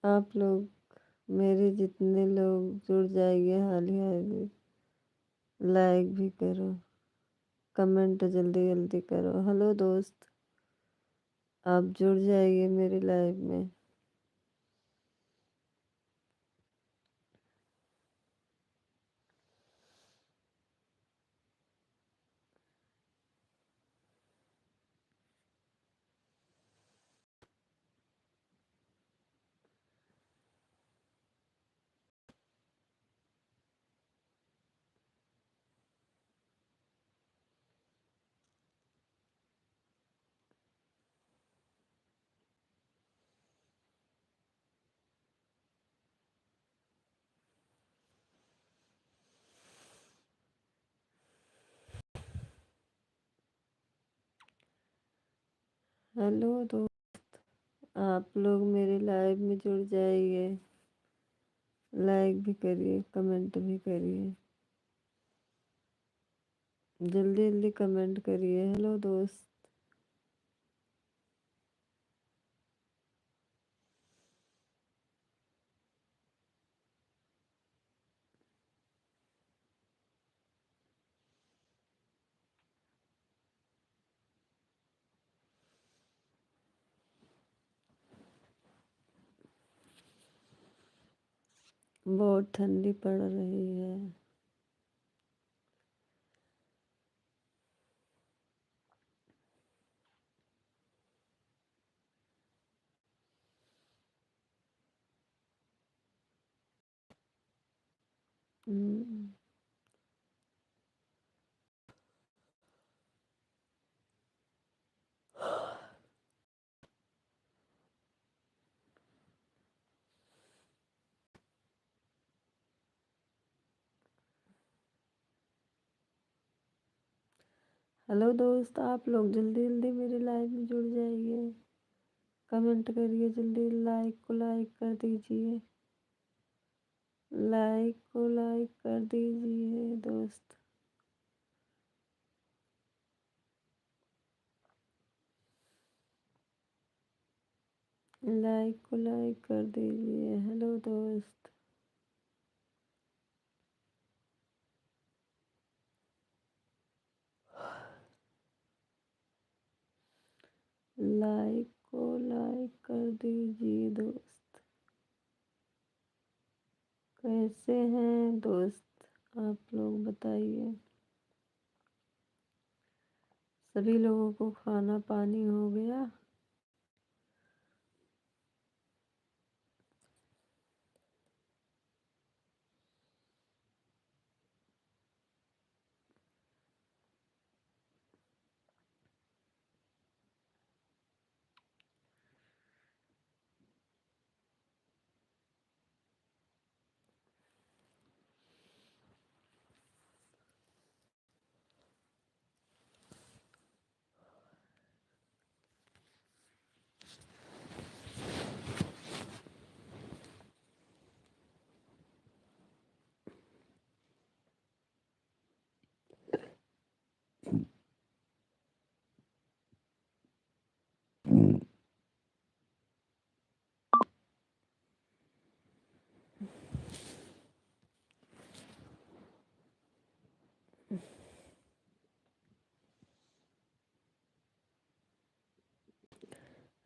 आप लोग मेरे जितने लोग जुड़ जाइए हाली हाली, लाइक भी करो, कमेंट जल्दी जल्दी करो। हेलो दोस्त, आप जुड़ जाइए मेरे लाइव में। हेलो दोस्त, आप लोग मेरे लाइव में जुड़ जाइए, लाइक भी करिए, कमेंट भी करिए, जल्दी जल्दी कमेंट करिए। हेलो दोस्त, बहुत ठंडी पड़ रही है। हम्म, हेलो दोस्त, आप लोग जल्दी जल्दी मेरे लाइव में जुड़ जाइए, कमेंट करिए, जल्दी लाइक को लाइक कर दीजिए, लाइक को लाइक कर दीजिए दोस्त। लाइक को लाइक कर दीजिए। हेलो दोस्त, लाइक को लाइक कर दीजिए दोस्त। कैसे हैं दोस्त, आप लोग बताइए। सभी लोगों को खाना पानी हो गया?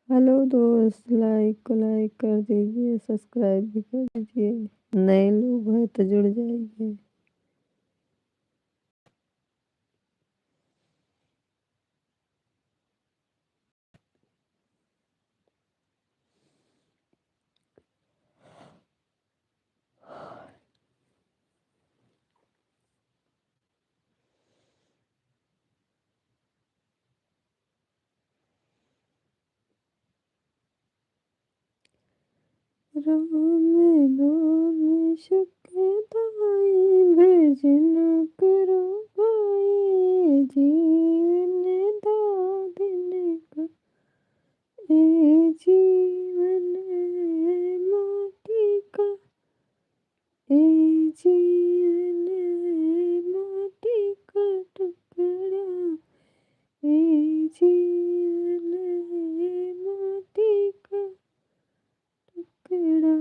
हेलो दोस्त, लाइक को लाइक कर दीजिए, सब्सक्राइब भी कर दीजिए। नए लोग हैं तो जुड़ जाइए। राम नाम सुखदाई, भजन करो भाई, जीवन दादिन का ए जीवन माटी का, ए जीवन माटी का टुकड़ा, ए जीवन माटी का टुकड़ा।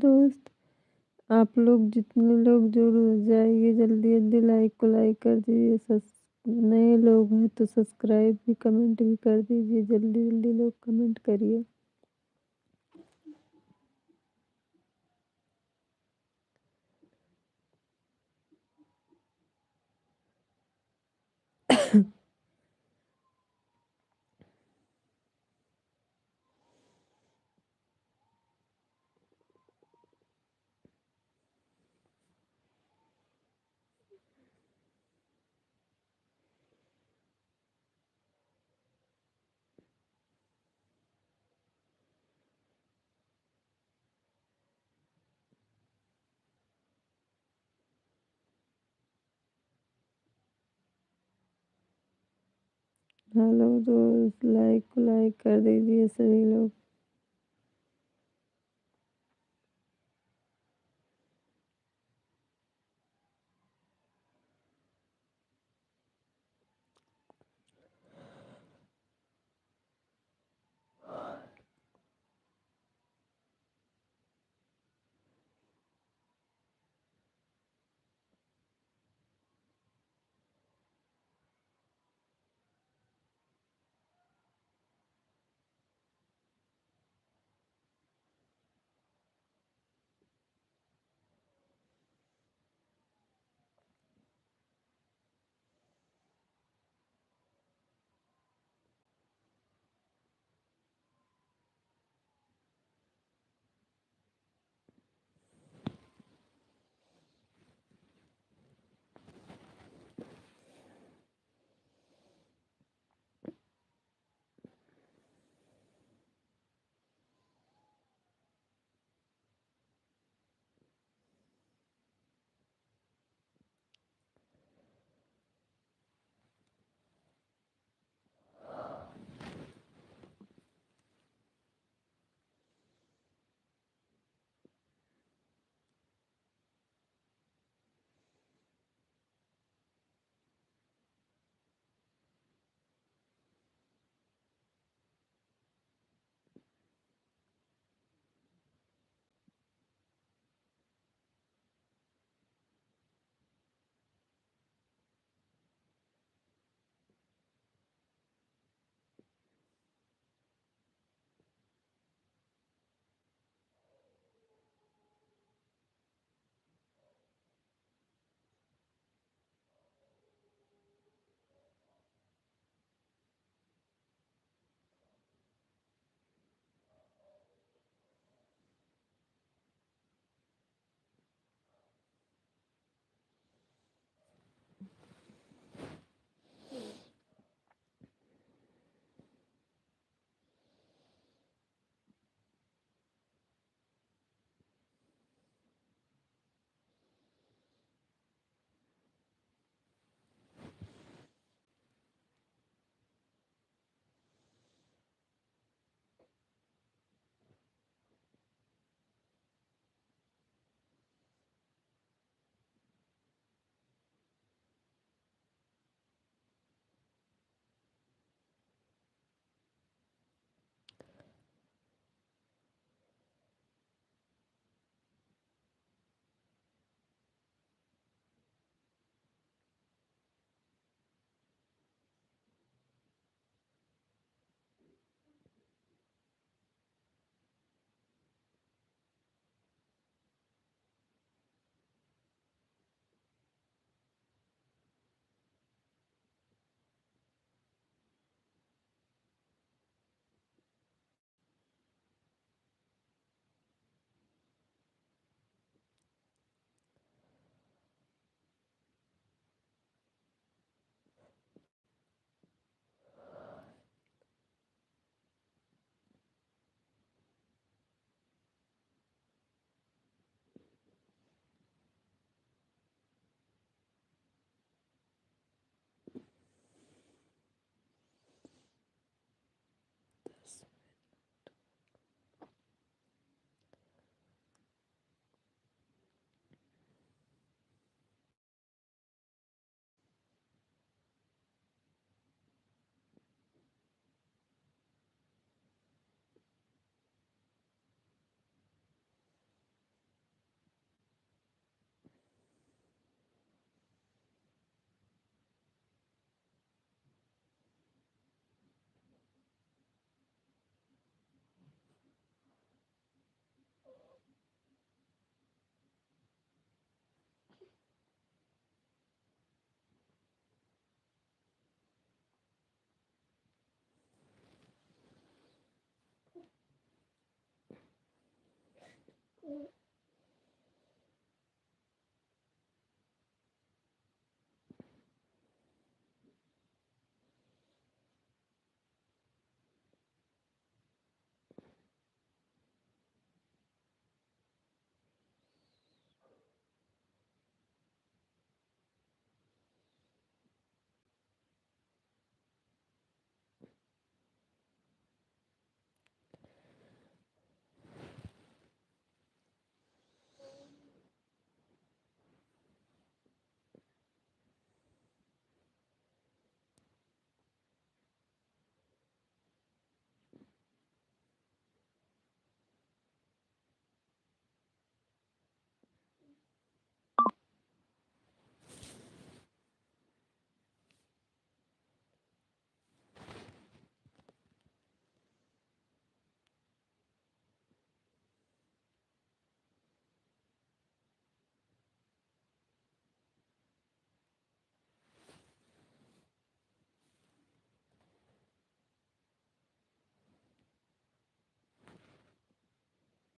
दोस्त, आप लोग जितने लोग जुड़ जाइए जल्दी जल्दी लाइक को लाइक कर दीजिए। नए लोग हैं तो सब्सक्राइब भी कमेंट भी कर दीजिए। जल्दी जल्दी लोग कमेंट करिए। हेलो दोस्त, लाइक को लाइक कर दीजिए सभी लोग।